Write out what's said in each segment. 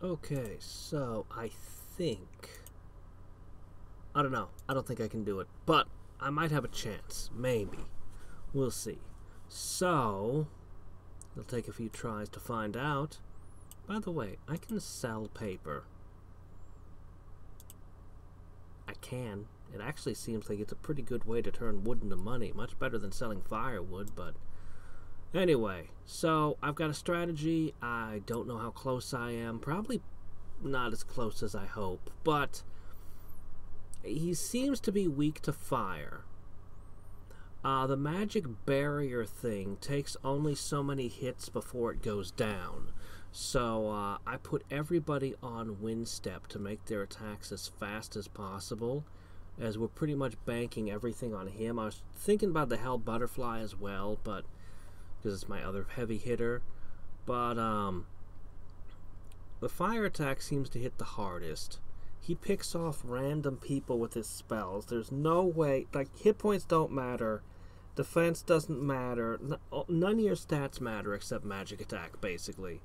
Okay, so I think... I don't know. I don't think I can do it. But I might have a chance. Maybe. We'll see. So... it'll take a few tries to find out. By the way, I can sell paper. I can. It actually seems like it's a pretty good way to turn wood into money. Much better than selling firewood, but... anyway, so I've got a strategy. I don't know how close I am. Probably not as close as I hope, but he seems to be weak to fire. The magic barrier thing takes only so many hits before it goes down. So I put everybody on wind step to make their attacks as fast as possible, as we're pretty much banking everything on him. I was thinking about the hell butterfly as well, but because it's my other heavy hitter. But the fire attack seems to hit the hardest. He picks off random people with his spells. There's no way, like, hit points don't matter, defense doesn't matter, none of your stats matter except magic attack, basically,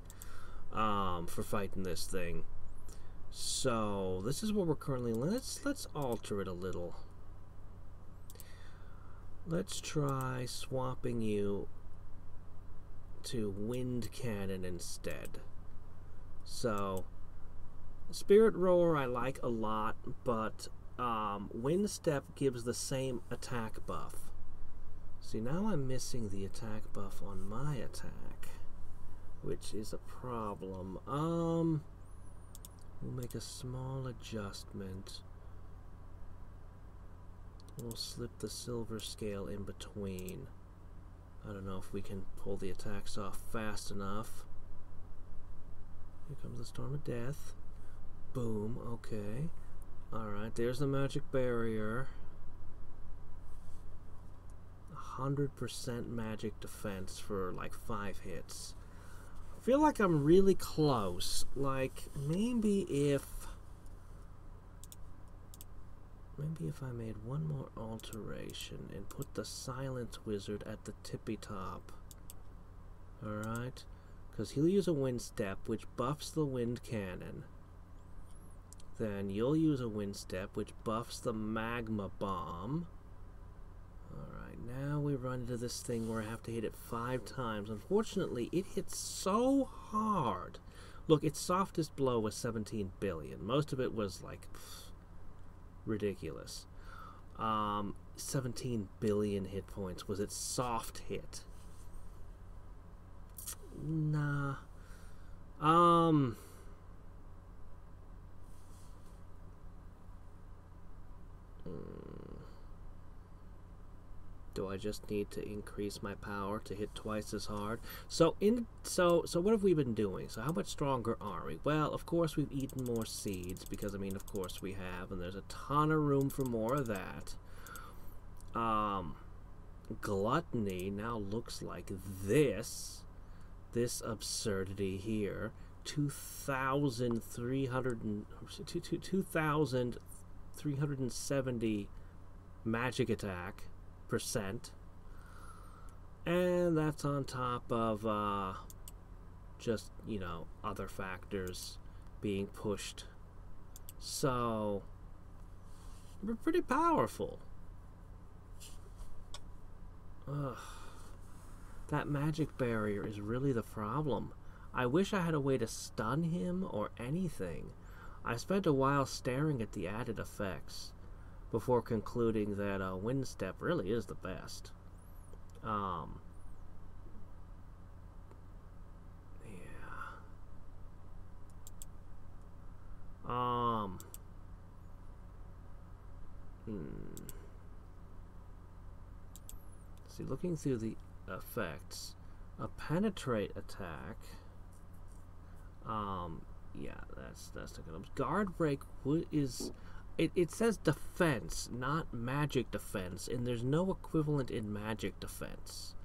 for fighting this thing. So this is what we're currently... let's alter it a little. Let's try swapping you to wind cannon instead. So Spirit Roar I like a lot, but Wind Step gives the same attack buff. See, now I'm missing the attack buff on my attack, which is a problem. We'll make a small adjustment. We'll slip the silver scale in between. I don't know if we can pull the attacks off fast enough. Here comes the Storm of Death. Boom, okay. Alright, there's the magic barrier. 100% magic defense for like 5 hits. I feel like I'm really close. Like, maybe if I made one more alteration and put the Silent Wizard at the tippy top. Alright? Because he'll use a Wind Step, which buffs the Wind Cannon. Then you'll use a Wind Step, which buffs the Magma Bomb. Alright, now we run into this thing where I have to hit it 5 times. Unfortunately, it hits so hard. Look, its softest blow was 17 billion. Most of it was like... ridiculous. 17 billion hit points was its soft hit. Nah. Do I just need to increase my power to hit twice as hard? So what have we been doing? So how much stronger are we? Well, of course we've eaten more seeds, because I mean, of course we have, and there's a ton of room for more of that. Gluttony now looks like this absurdity here. 2,370 magic attack percent, and that's on top of just, you know, other factors being pushed. So we're pretty powerful. Ugh. That magic barrier is really the problem. I wish I had a way to stun him or anything. I spent a while staring at the added effects before concluding that Wind Step really is the best. Yeah. See, looking through the effects, a penetrate attack. Yeah, that's not good. Guard break is... It says defense, not magic defense, and there's no equivalent in magic defense.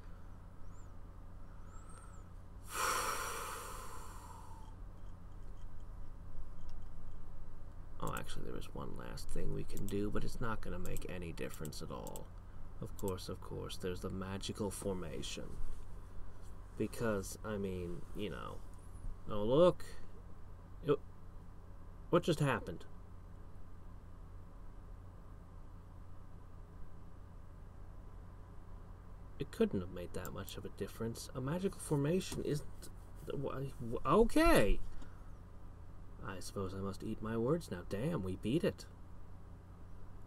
Oh, actually, there is one last thing we can do, but it's not going to make any difference at all. Of course, there's the magical formation. Because, I mean, you know... Oh, look! What just happened? It couldn't have made that much of a difference. A magical formation isn't... Okay. I suppose I must eat my words now. Damn, we beat it.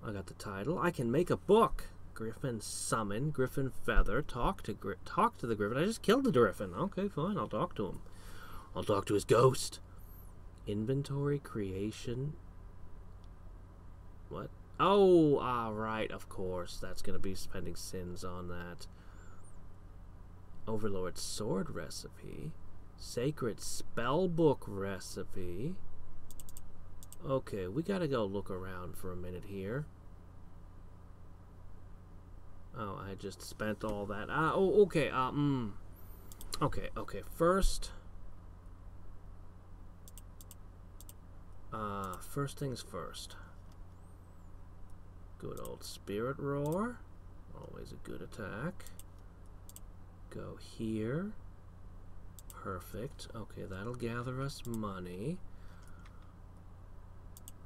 I got the title. I can make a book. Griffon summon, Griffon feather, talk to the Griffon. I just killed the Griffon. Okay, fine, I'll talk to him. I'll talk to his ghost. Inventory creation. What? Oh, right, of course. That's going to be spending sins on that. Overlord sword recipe. Sacred spellbook recipe. Okay, we gotta go look around for a minute here. Oh, I just spent all that. Oh, okay. Okay. First things first. Good old Spirit Roar. Always a good attack. Go here. Perfect. Okay, that'll gather us money.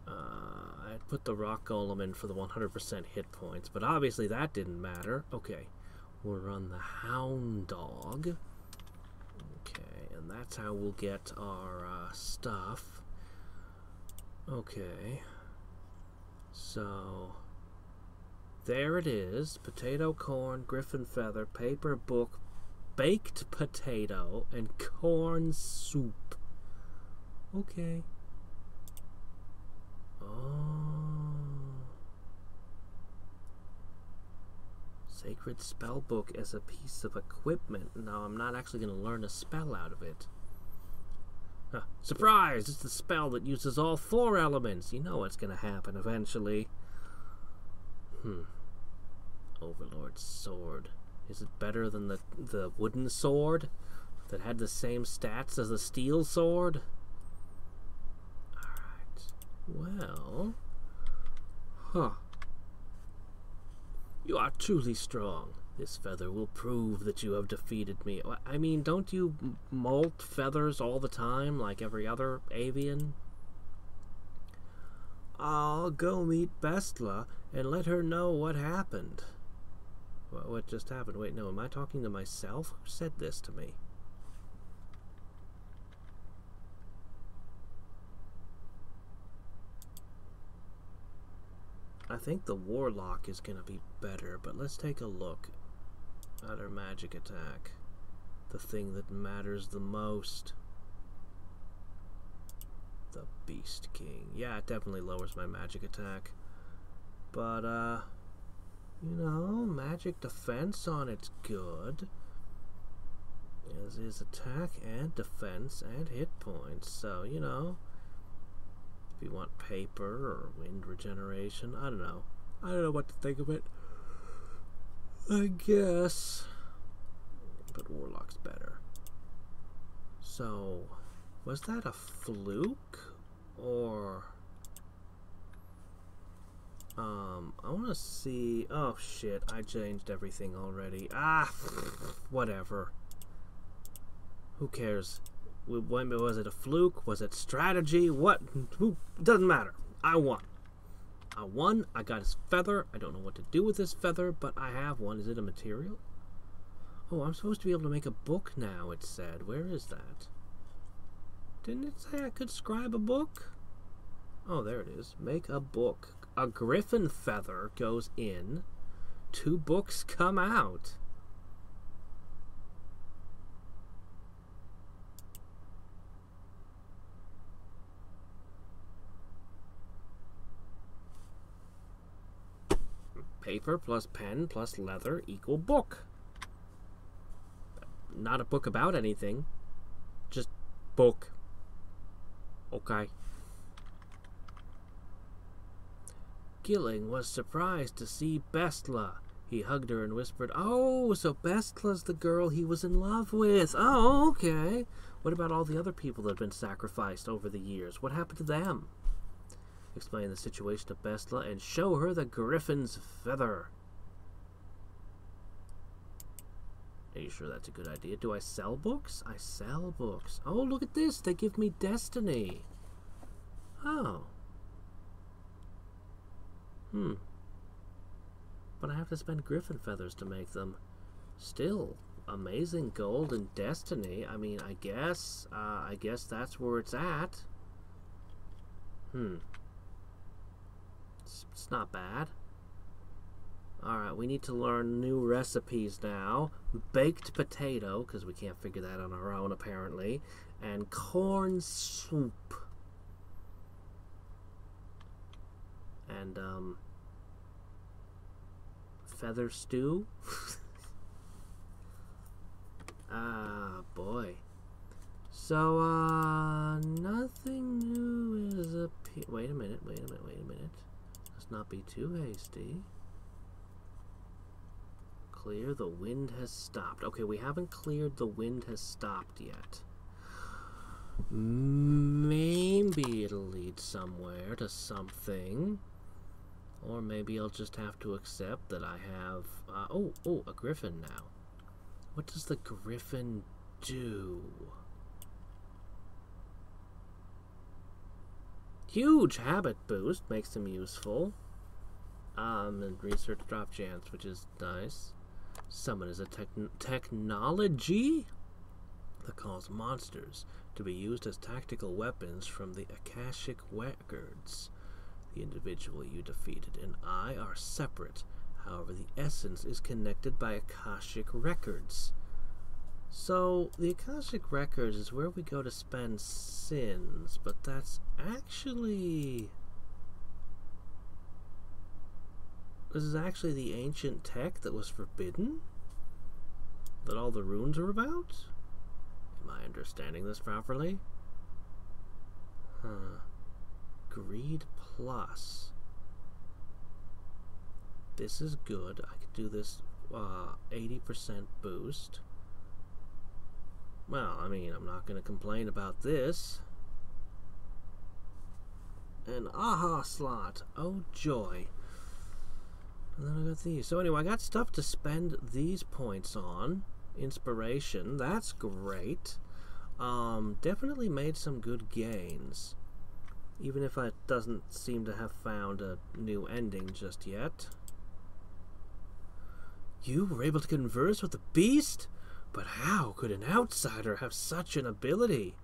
I'd put the rock golem in for the 100% hit points, but obviously that didn't matter. Okay, we'll run the hound dog. Okay, and that's how we'll get our stuff. Okay, so there it is. Potato, corn, griffin feather, paper, book, baked potato, and corn soup. Okay. Oh. Sacred spellbook as a piece of equipment. Now, I'm not actually going to learn a spell out of it. Huh. Surprise! It's the spell that uses all 4 elements. You know what's going to happen eventually. Overlord sword. Is it better than the wooden sword that had the same stats as the steel sword? Well, you are truly strong. This feather will prove that you have defeated me. I mean, don't you molt feathers all the time, like every other avian? I'll go meet Bestla and let her know what happened. What just happened? Wait, no, am I talking to myself? Who said this to me? I think the Warlock is going to be better, but let's take a look at her magic attack. The thing that matters the most. The Beast King. Yeah, it definitely lowers my magic attack. But, you know, magic defense on it's good. As is attack and defense and hit points. So, you know, if you want paper or wind regeneration, I don't know. I don't know what to think of it. I guess. But Warlock's better. So, was that a fluke? Or... I want to see... Oh, shit. I changed everything already. Whatever. Who cares? Was it a fluke? Was it strategy? What? Who? Doesn't matter. I won. I got his feather. I don't know what to do with his feather, but I have one. Is it a material? Oh, I'm supposed to be able to make a book now, it said. Where is that? Didn't it say I could scribe a book? Oh, there it is. Make a book. A griffin feather goes in. 2 books come out. Paper plus pen plus leather equal book. Not a book about anything. Just book. Okay. Gilling was surprised to see Bestla. He hugged her and whispered, "Oh, so Bestla's the girl he was in love with. Oh, okay. What about all the other people that have been sacrificed over the years? What happened to them?" Explain the situation to Bestla and show her the Griffin's feather. Are you sure that's a good idea? Do I sell books? I sell books. Oh, look at this. They give me destiny. Oh. But I have to spend griffin feathers to make them. Still, amazing gold and destiny. I mean, I guess that's where it's at. It's not bad. Alright, we need to learn new recipes now. Baked potato, because we can't figure that on our own, apparently. And corn soup. And, feather stew? Ah, boy. So, nothing new is wait a minute. Let's not be too hasty. Clear, the wind has stopped. Okay, we haven't cleared the wind has stopped yet. Maybe it'll lead somewhere to something. Or maybe I'll just have to accept that I have... a griffin now. What does the griffin do? Huge habit boost, makes them useful. And research drop chance, which is nice. Summon is a technology that calls monsters to be used as tactical weapons from the Akashic records. The individual you defeated and I are separate. However, the essence is connected by Akashic records. So, the Akashic records is where we go to spend sins, but that's actually... This is actually the ancient tech that was forbidden? That all the runes are about? Am I understanding this properly? Greed plus. This is good. I could do this 80% boost. Well, I mean, I'm not going to complain about this. An aha slot. Oh, joy. And then I got these. So anyway, I got stuff to spend these points on. Inspiration. That's great. Definitely made some good gains. Even if I doesn't seem to have found a new ending just yet. You were able to converse with the beast? But how could an outsider have such an ability?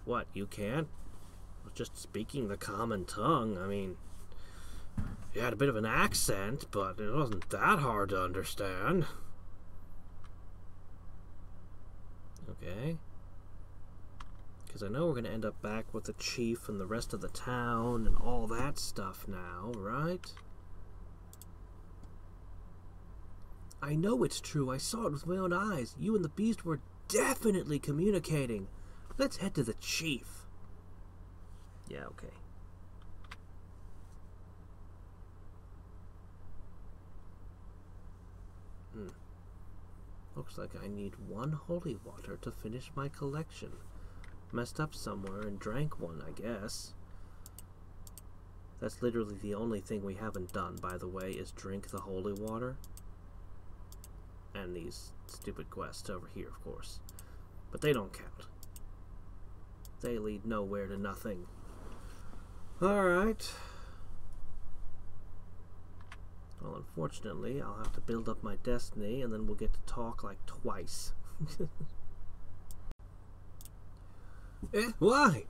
What, you can't? Just speaking the common tongue, I mean... You had a bit of an accent, but it wasn't that hard to understand. Okay. Because I know we're going to end up back with the chief and the rest of the town and all that stuff now, right? I know it's true. I saw it with my own eyes. You and the beast were definitely communicating. Let's head to the chief. Yeah, okay. Looks like I need one holy water to finish my collection. Messed up somewhere and drank one, I guess. That's literally the only thing we haven't done, by the way, is drink the holy water. And these stupid quests over here, of course. But they don't count. They lead nowhere to nothing. Alright. Well, unfortunately, I'll have to build up my destiny, and then we'll get to talk like twice. Why?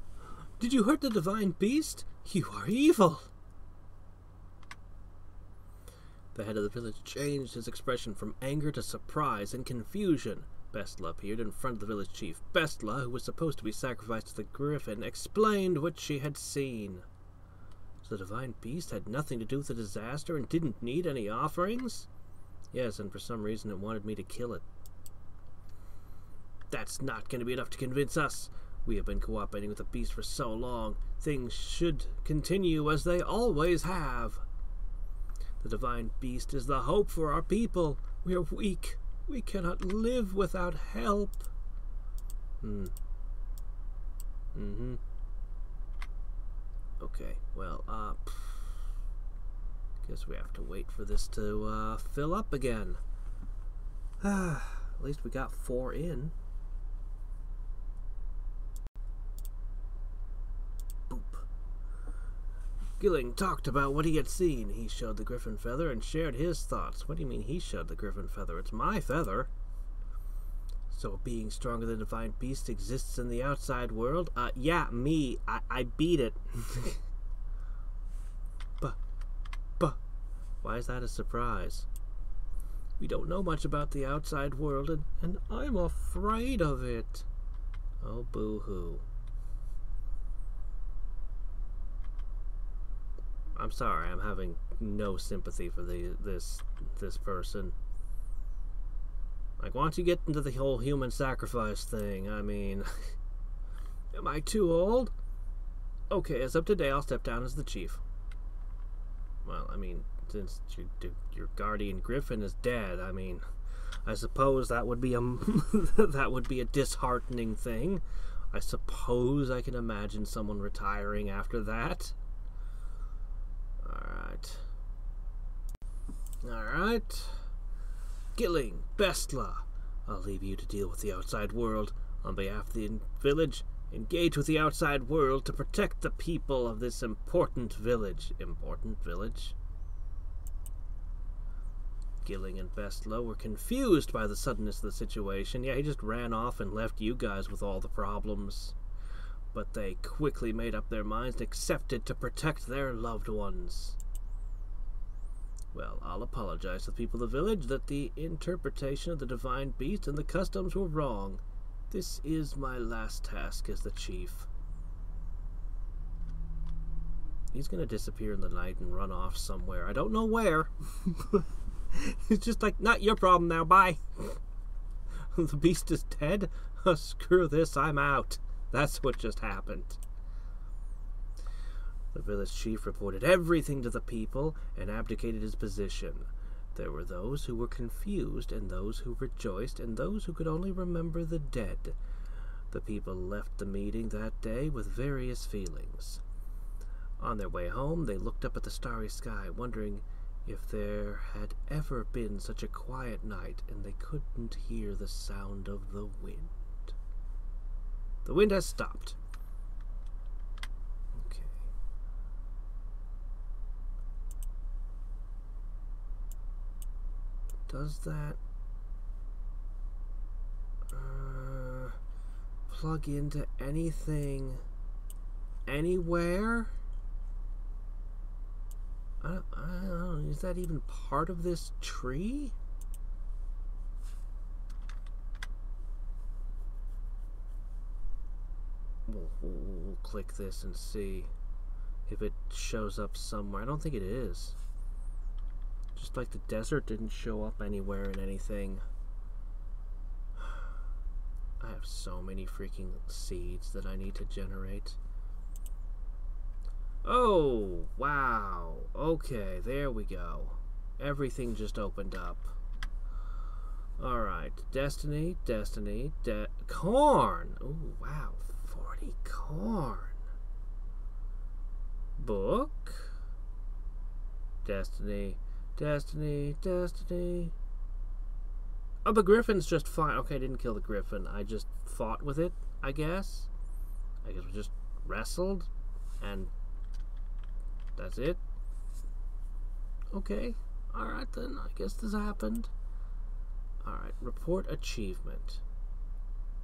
Did you hurt the divine beast? You are evil! The head of the village changed his expression from anger to surprise and confusion. Bestla appeared in front of the village chief. Bestla, who was supposed to be sacrificed to the griffin, explained what she had seen. So the divine beast had nothing to do with the disaster and didn't need any offerings? Yes, and for some reason it wanted me to kill it. That's not going to be enough to convince us. We have been cooperating with the beast for so long. Things should continue as they always have. The divine beast is the hope for our people. We are weak. We cannot live without help. Okay, well, guess we have to wait for this to fill up again. At least we got 4 in. Boop. Skilling talked about what he had seen. He showed the Griffon feather and shared his thoughts. What do you mean he showed the Griffon feather? It's my feather. So a being stronger than the divine beast exists in the outside world? Yeah, me. I beat it. But, why is that a surprise? We don't know much about the outside world, and I'm afraid of it. Oh, boo-hoo. I'm sorry, I'm having no sympathy for this person. Like, why don't you get into the whole human sacrifice thing? I mean, am I too old? Okay, as of today, I'll step down as the chief. Well, I mean, since your guardian Griffon is dead, I mean, I suppose that would be a that would be a disheartening thing. I suppose I can imagine someone retiring after that. Alright. Gilling, Bestla, I'll leave you to deal with the outside world. On behalf of the village, engage with the outside world to protect the people of this important village. Important village? Gilling and Bestla were confused by the suddenness of the situation. Yeah, he just ran off and left you guys with all the problems. But they quickly made up their minds and accepted to protect their loved ones. Well, I'll apologize to the people of the village that the interpretation of the divine beast and the customs were wrong. This is my last task as the chief. He's gonna disappear in the night and run off somewhere. I don't know where. It's just like, not your problem now, bye. The beast is dead? Oh, screw this, I'm out. That's what just happened. The village chief reported everything to the people and abdicated his position. There were those who were confused, and those who rejoiced, and those who could only remember the dead. The people left the meeting that day with various feelings. On their way home, they looked up at the starry sky, wondering if there had ever been such a quiet night, and they couldn't hear the sound of the wind. The wind has stopped. Okay. Does that plug into anything anywhere? I don't know. Is that even part of this tree? We'll click this and see if it shows up somewhere. I don't think it is. Just like the desert didn't show up anywhere in anything. I have so many freaking seeds that I need to generate. Oh, wow. Okay, there we go. Everything just opened up. Alright, destiny, corn. Oh, wow, 40 corn. Book. Destiny. Oh, the Griffon's just fine. Okay, I didn't kill the Griffon. I just fought with it, I guess. I guess we just wrestled, and that's it. Okay. Alright then, I guess this happened. Alright, report achievement,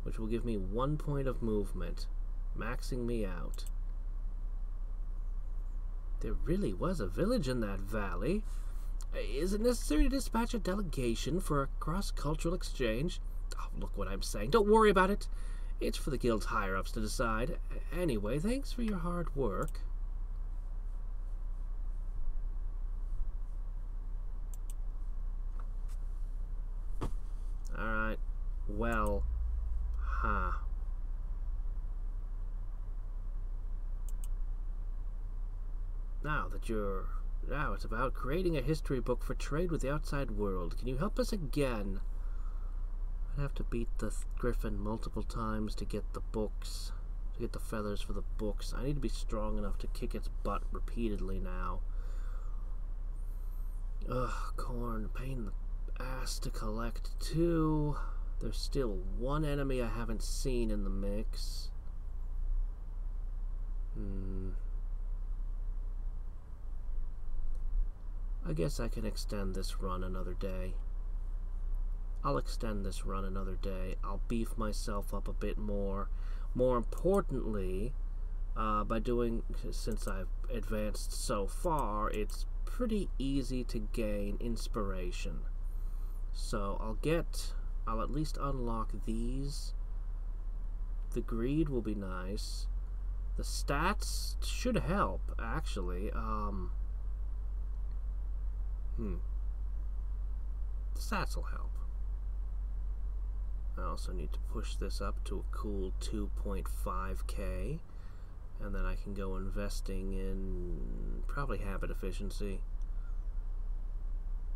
which will give me 1 point of movement, maxing me out. There really was a village in that valley. Is it necessary to dispatch a delegation for a cross-cultural exchange? Oh, look what I'm saying. Don't worry about it. It's for the guild's higher-ups to decide. Anyway, thanks for your hard work. Alright. Well. Huh. Now it's about creating a history book for trade with the outside world. Can you help us again? I'd have to beat the Griffon multiple times to get the books, to get the feathers for the books. I need to be strong enough to kick its butt repeatedly now. Ugh, corn, pain in the ass to collect too. There's still one enemy I haven't seen in the mix. I guess I can extend this run another day. I'll extend this run another day. I'll beef myself up a bit more. More importantly, since I've advanced so far, it's pretty easy to gain inspiration. So I'll at least unlock these. The greed will be nice. The stats should help, actually. The stats will help. I also need to push this up to a cool 2.5k, and then I can go investing in probably habit efficiency.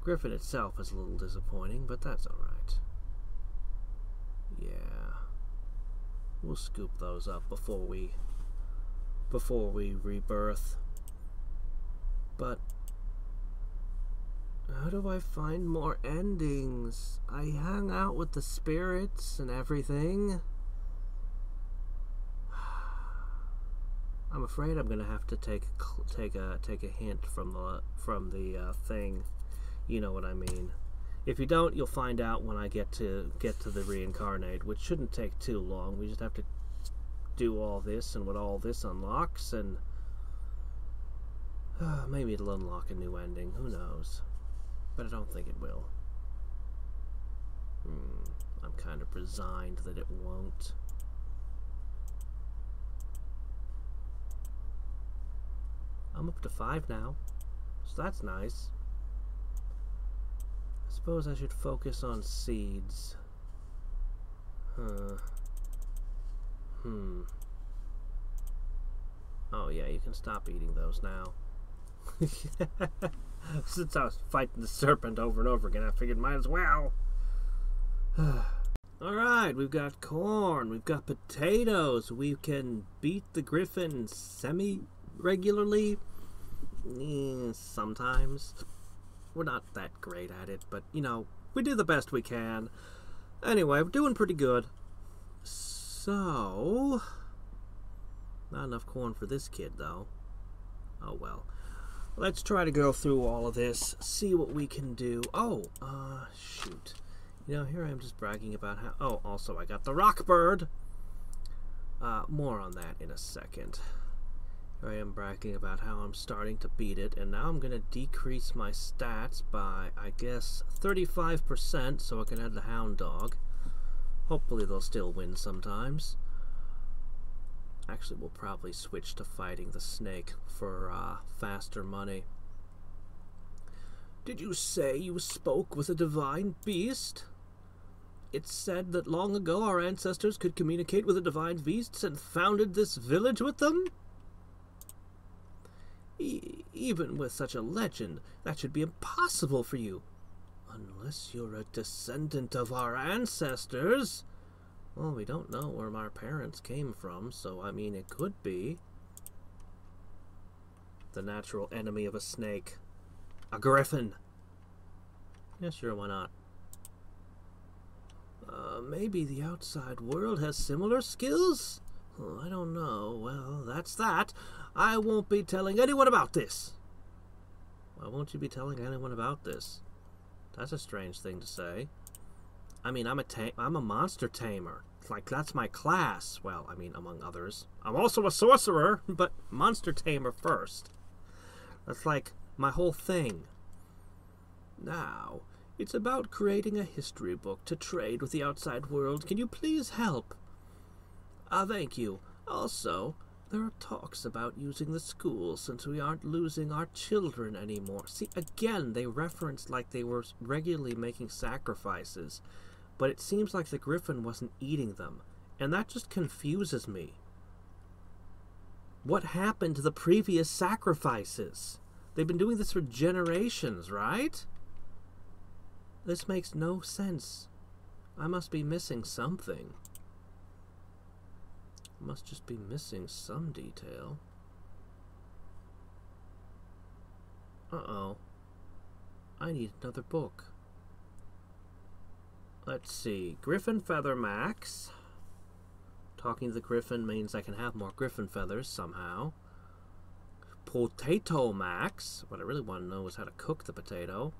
Griffon itself is a little disappointing, but that's alright. Yeah. We'll scoop those up before we rebirth. But how do I find more endings? I hang out with the spirits and everything. I'm afraid I'm gonna have to take a hint from the thing. You know what I mean. If you don't, you'll find out when I get to the reincarnate, which shouldn't take too long. We just have to do all this, and what all this unlocks, and maybe it'll unlock a new ending. Who knows? But I don't think it will. I'm kind of resigned that it won't. I'm up to 5 now, so that's nice. I suppose I should focus on seeds. Oh yeah, you can stop eating those now. Since I was fighting the serpent over and over again, I figured might as well. Alright, we've got corn, we've got potatoes, we can beat the Griffon semi-regularly. Sometimes. We're not that great at it, but, you know, we do the best we can. Anyway, we're doing pretty good. So, not enough corn for this kid, though. Oh, well. Let's try to go through all of this, see what we can do. Oh, shoot. You know, here I am just bragging about how... Oh, also, I got the rock bird. More on that in a second. Here I am bragging about how I'm starting to beat it, and now I'm going to decrease my stats by, I guess, 35%, so I can add the hound dog. Hopefully they'll still win sometimes. Actually, we'll probably switch to fighting the snake for faster money. Did you say you spoke with a divine beast? It's said that long ago our ancestors could communicate with the divine beasts and founded this village with them? Even with such a legend, that should be impossible for you. Unless you're a descendant of our ancestors. Well, we don't know where our parents came from, so I mean it could be. The natural enemy of a snake. A griffin. Yeah, sure, why not? Maybe the outside world has similar skills? Oh, I don't know. Well, that's that. I won't be telling anyone about this. Why won't you be telling anyone about this? That's a strange thing to say. I mean, I'm a monster tamer. Like, that's my class. Well, I mean, among others. I'm also a sorcerer, but monster tamer first. That's like my whole thing. Now, it's about creating a history book to trade with the outside world. Can you please help? Thank you. Also, there are talks about using the school since we aren't losing our children anymore. See, again, they referenced like they were regularly making sacrifices, but it seems like the Griffon wasn't eating them, and that just confuses me. What happened to the previous sacrifices? They've been doing this for generations, right? This makes no sense. I must be missing something. Must just be missing some detail. Uh-oh. I need another book. Let's see. Griffon Feather Max. Talking to the Griffon means I can have more Griffon feathers somehow. Potato Max. What I really want to know is how to cook the potato,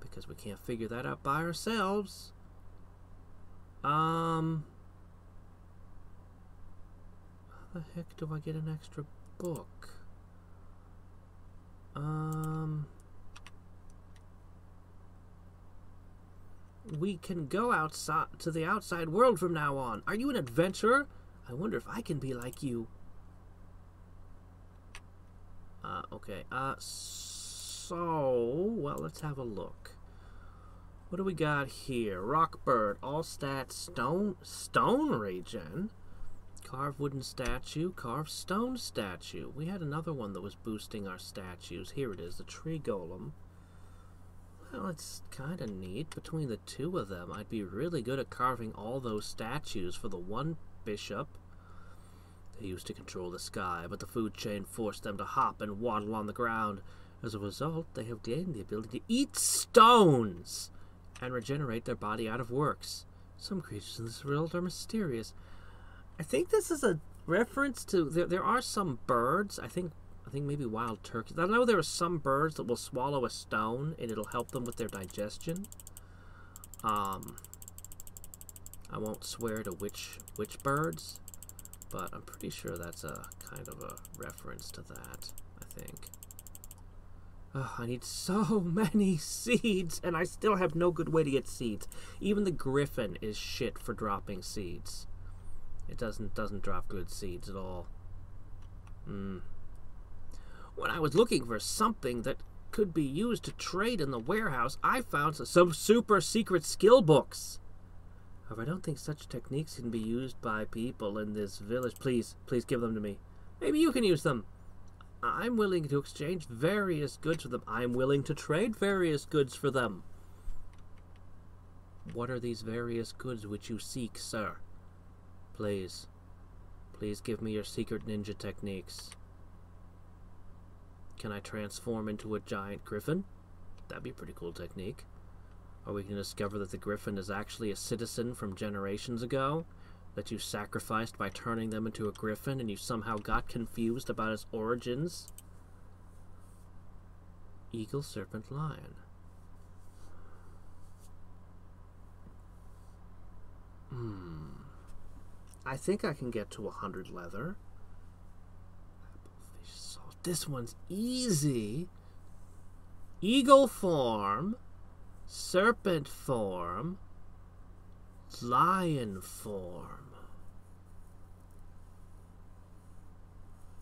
because we can't figure that out by ourselves. How the heck do I get an extra book? We can go outside to the outside world from now on. Are you an adventurer? I wonder if I can be like you. Okay. Well, let's have a look. What do we got here? Rockbird, all stats, stone regen. Carve wooden statue, carve stone statue. We had another one that was boosting our statues. Here it is, the tree golem. Well, it's kind of neat. Between the two of them, I'd be really good at carving all those statues for the one bishop. They used to control the sky, but the food chain forced them to hop and waddle on the ground. As a result, they have gained the ability to eat stones and regenerate their body out of works. Some creatures in this world are mysterious. I think this is a reference to... There are some birds, I think maybe wild turkeys. I know there are some birds that will swallow a stone and it'll help them with their digestion. I won't swear to which birds, but I'm pretty sure that's a kind of a reference to that, I think. I need so many seeds, and I still have no good way to get seeds. Even the Griffon is shit for dropping seeds. It doesn't drop good seeds at all. When I was looking for something that could be used to trade in the warehouse, I found some super secret skill books. However, I don't think such techniques can be used by people in this village. Please give them to me. Maybe you can use them. I'm willing to exchange various goods for them. I'm willing to trade various goods for them. What are these various goods which you seek, sir? Please give me your secret ninja techniques. Can I transform into a giant griffin? That'd be a pretty cool technique. Or we can discover that the griffin is actually a citizen from generations ago that you sacrificed by turning them into a griffin, and you somehow got confused about its origins. Eagle, serpent, lion. I think I can get to 100 leather. Applefish salt. This one's easy. Eagle form, serpent form, lion form.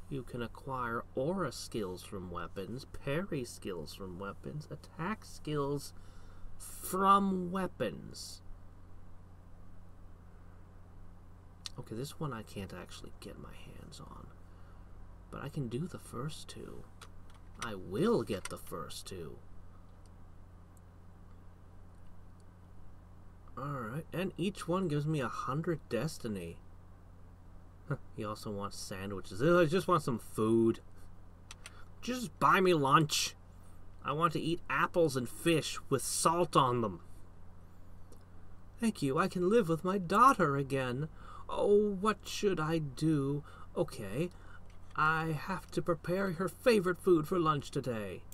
You can acquire aura skills from weapons, parry skills from weapons, attack skills from weapons. Okay, this one I can't actually get my hands on, but I can do the first two. I will get the first two. Alright, and each one gives me 100 destiny. He also wants sandwiches. I just want some food. Just buy me lunch. I want to eat apples and fish with salt on them. Thank you, I can live with my daughter again. Oh, what should I do? Okay, I have to prepare her favorite food for lunch today.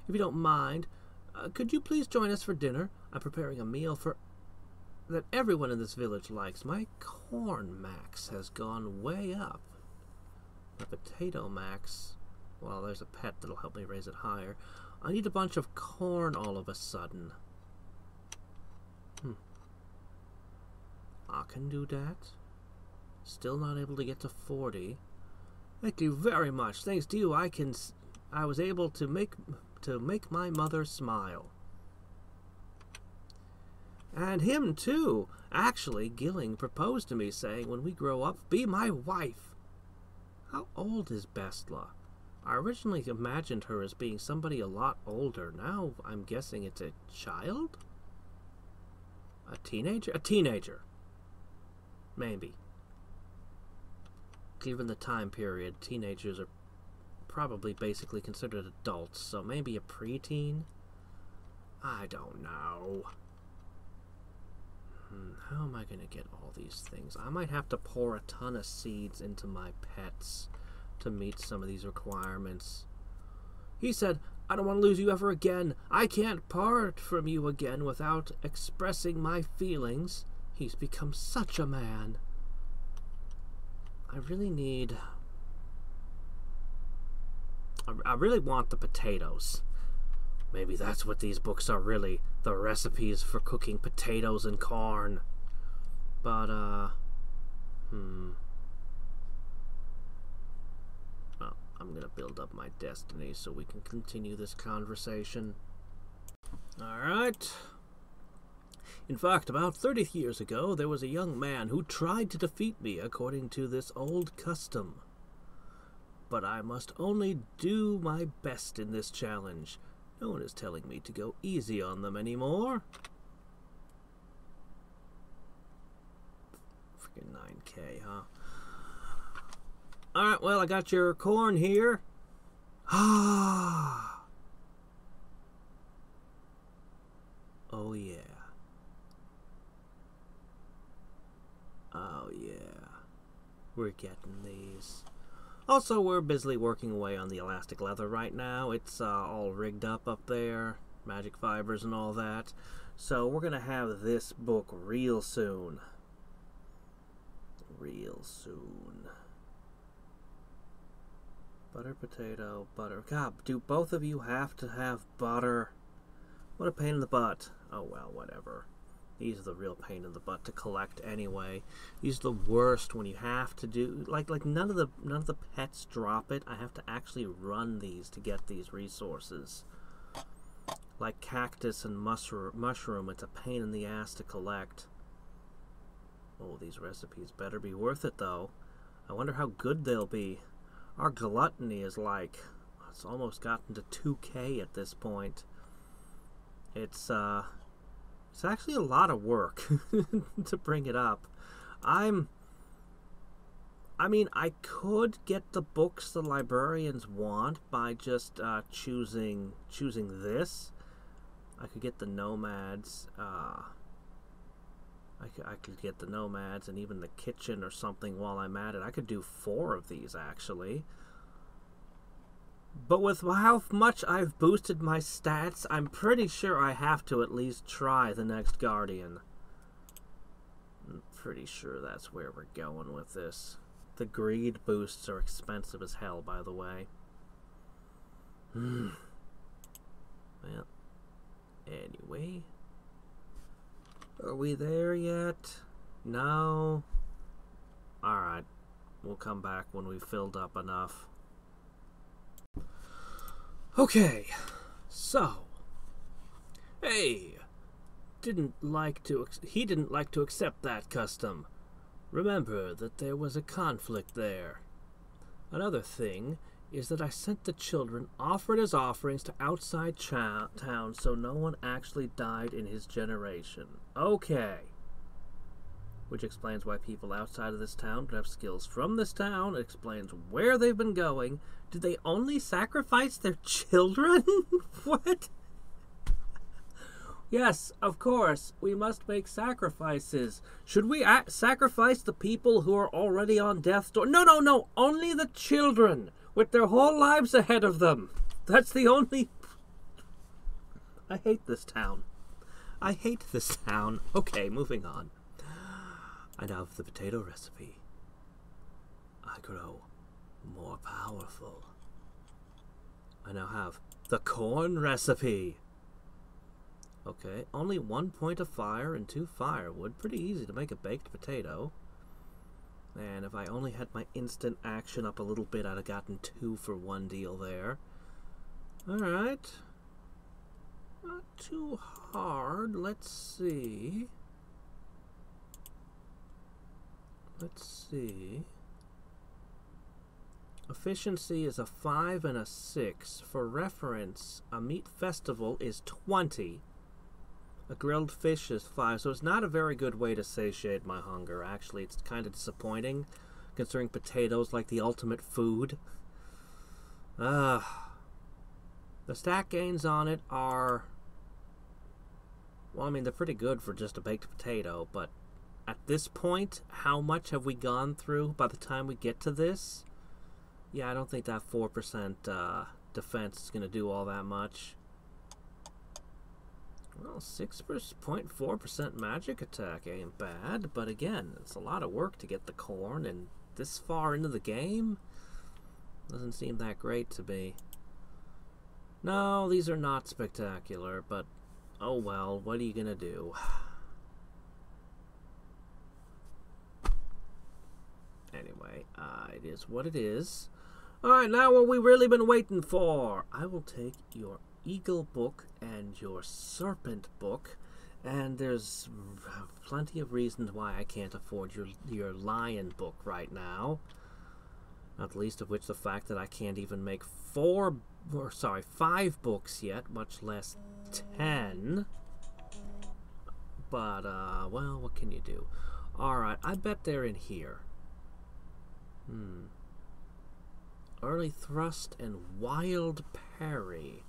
If you don't mind, could you please join us for dinner? I'm preparing a meal that everyone in this village likes. My corn max has gone way up. My potato max, well, there's a pet that'll help me raise it higher. I need a bunch of corn all of a sudden. I can do that. Still not able to get to 40. Thank you very much. Thanks to you, I was able to make my mother smile. And him too. Actually, Gilling proposed to me, saying, when we grow up, be my wife. How old is Bestla? I originally imagined her as being somebody a lot older. Now I'm guessing it's a child? A teenager? A teenager. Maybe. Given the time period, teenagers are probably basically considered adults, so maybe a preteen? I don't know. How am I going to get all these things? I might have to pour a ton of seeds into my pets to meet some of these requirements. He said, "I don't want to lose you ever again. I can't part from you again without expressing my feelings. He's become such a man." I really need... I really want the potatoes. Maybe that's what these books are really. The recipes for cooking potatoes and corn. But, well, I'm gonna build up my destiny so we can continue this conversation. Alright. In fact, about 30 years ago, there was a young man who tried to defeat me according to this old custom. But I must only do my best in this challenge. No one is telling me to go easy on them anymore. Freaking 9K, huh? Alright, well, I got your corn here. Ah. Oh, yeah. Oh, yeah. We're getting these. Also, we're busily working away on the elastic leather right now. It's all rigged up there. Magic fibers and all that. So we're going to have this book real soon. Real soon. Butter, potato, butter. God, do both of you have to have butter? What a pain in the butt. Oh, well, whatever. These are the real pain in the butt to collect anyway. These are the worst when you have to do... Like none of the pets drop it. I have to actually run these to get these resources. Like cactus and mushroom, it's a pain in the ass to collect. Oh, these recipes better be worth it, though. I wonder how good they'll be. Our gluttony is like... It's almost gotten to 2K at this point. It's actually a lot of work to bring it up. I mean, I could get the books the librarians want by just choosing this. I could get the nomads. I could get the nomads and even the kitchen or something while I'm at it. I could do 4 of these, actually. But with how much I've boosted my stats, I'm pretty sure I have to at least try the next Guardian. I'm pretty sure that's where we're going with this. The greed boosts are expensive as hell, by the way. Well, anyway. Are we there yet? No. Alright. We'll come back when we've filled up enough. Okay, so, he didn't like to accept that custom. Remember that there was a conflict there. Another thing is that I sent the children offered as offerings to outside town so no one actually died in his generation. Okay. Which explains why people outside of this town could have skills from this town. It explains where they've been going. Did they only sacrifice their children? What? Yes, of course. We must make sacrifices. Should we sacrifice the people who are already on death's door? No, no, no. Only the children with their whole lives ahead of them. That's the only... I hate this town. I hate this town. Okay, moving on. I now have the potato recipe. I grow more powerful. I now have the corn recipe. Okay, only 1 point of fire and 2 firewood. Pretty easy to make a baked potato. And if I only had my instant action up a little bit, I'd have gotten 2 for 1 deal there. Alright. Not too hard. Let's see. Let's see. Efficiency is a 5 and a 6. For reference, a meat festival is 20. A grilled fish is 5. So it's not a very good way to satiate my hunger. Actually, it's kind of disappointing, considering potatoes like the ultimate food. The stat gains on it are... Well, I mean, they're pretty good for just a baked potato, but at this point, how much have we gone through by the time we get to this? Yeah, I don't think that 4% defense is going to do all that much. Well, 6.4% magic attack ain't bad, but again, it's a lot of work to get the corn, and this far into the game doesn't seem that great to me. No, these are not spectacular, but oh well, what are you gonna do? Anyway, it is what it is. Alright, now what we've really been waiting for. I will take your Eagle book and your Serpent book, and there's plenty of reasons why I can't afford your Lion book right now. Not least of which the fact that I can't even make 5 books yet, much less 10. But, well, what can you do? Alright, I bet they're in here. Early Thrust and Wild Parry.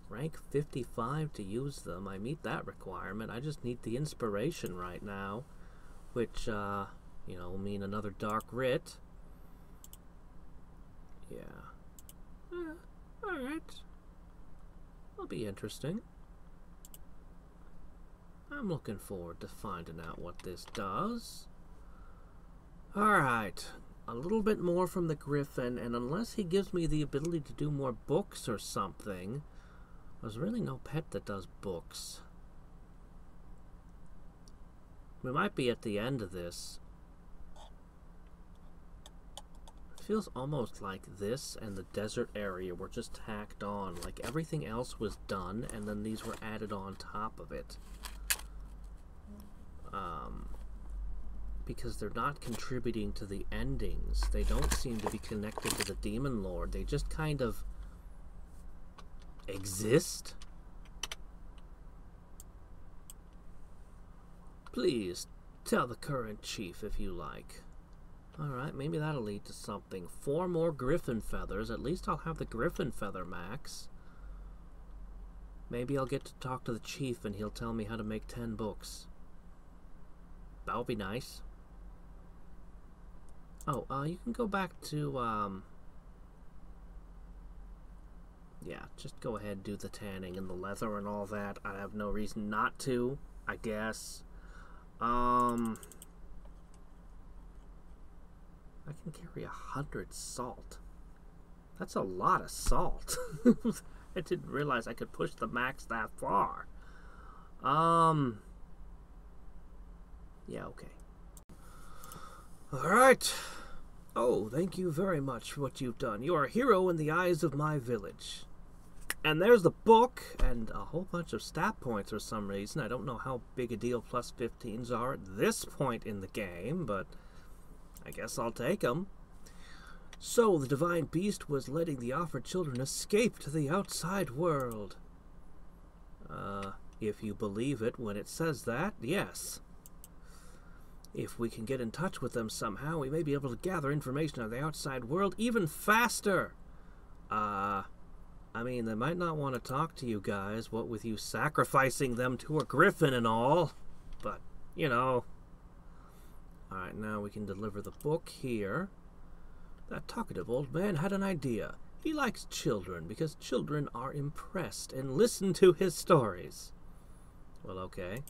Rank 55 to use them. I meet that requirement. I just need the inspiration right now, which, you know, will mean another Dark Writ. Yeah. Alright. That'll be interesting. I'm looking forward to finding out what this does. Alright. A little bit more from the Griffon, and unless he gives me the ability to do more books or something, there's really no pet that does books. We might be at the end of this. It feels almost like this and the desert area were just tacked on, like everything else was done and then these were added on top of it. Because they're not contributing to the endings. They don't seem to be connected to the Demon Lord. They just kind of exist. Please, tell the current chief if you like. Alright, maybe that'll lead to something. 4 more Griffon feathers. At least I'll have the Griffon feather max. Maybe I'll get to talk to the chief and he'll tell me how to make 10 books. That'll be nice. Oh, you can go back to, yeah, just go ahead and do the tanning and the leather and all that. I have no reason not to, I guess. I can carry 100 salt. That's a lot of salt. I didn't realize I could push the max that far. Yeah, okay. Alright. Oh, thank you very much for what you've done. You are a hero in the eyes of my village. And there's the book, and a whole bunch of stat points for some reason. I don't know how big a deal plus 15s are at this point in the game, but I guess I'll take them. So, the divine beast was letting the offered children escape to the outside world. If you believe it when it says that, yes. If we can get in touch with them somehow, we may be able to gather information on the outside world even faster. I mean, they might not want to talk to you guys, what with you sacrificing them to a griffin and all. But, you know. Alright, now we can deliver the book here. That talkative old man had an idea. He likes children because children are impressed and listen to his stories. Well, okay.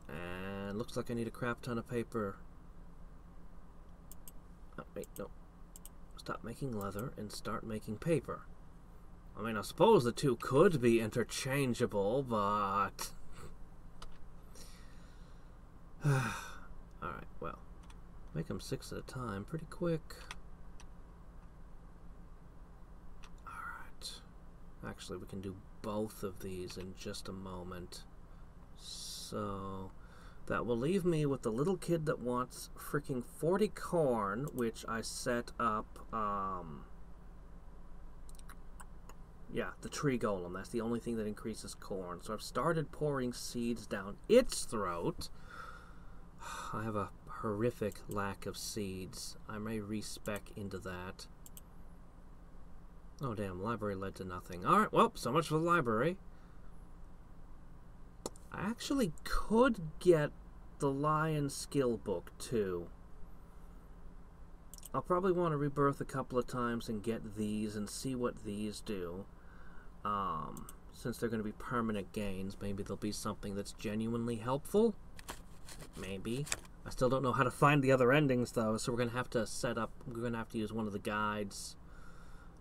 And looks like I need a crap ton of paper. Oh, wait, no. Stop making leather and start making paper. I mean, I suppose the two could be interchangeable, but... Alright, well. Make them 6 at a time pretty quick. Alright. Actually, we can do both of these in just a moment. So... that will leave me with the little kid that wants freaking 40 corn, which I set up, yeah, the tree golem. That's the only thing that increases corn. So I've started pouring seeds down its throat. I have a horrific lack of seeds. I may respec into that. Oh, damn, library led to nothing. Alright, well, so much for the library. I actually could get the Lion skill book, too. I'll probably want to rebirth a couple of times and get these and see what these do. Since they're going to be permanent gains, maybe there'll be something that's genuinely helpful. Maybe. I still don't know how to find the other endings, though, so we're going to have to we're going to have to use one of the guides.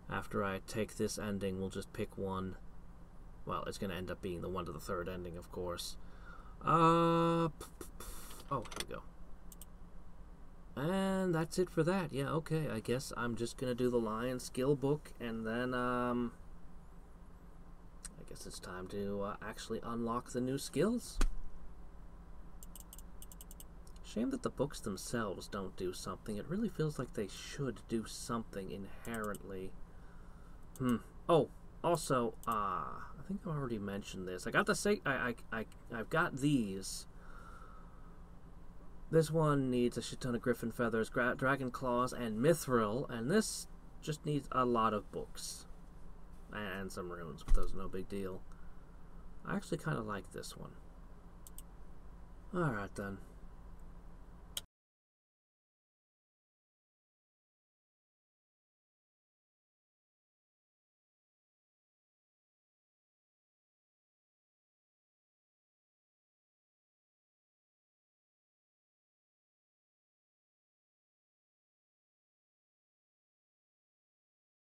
After I take this ending, we'll just pick one. Well, it's going to end up being the one to the third ending, of course. Oh, here we go. And that's it for that. Yeah, okay, I guess I'm just going to do the Lion skill book, and then, I guess it's time to actually unlock the new skills. Shame that the books themselves don't do something. It really feels like they should do something inherently. Oh, also, I think I already mentioned this. I got the I've got these. This one needs a shit ton of Griffon feathers, dragon claws, and mithril, and this just needs a lot of books and some runes, but those are no big deal. I actually kind of like this one. All right then.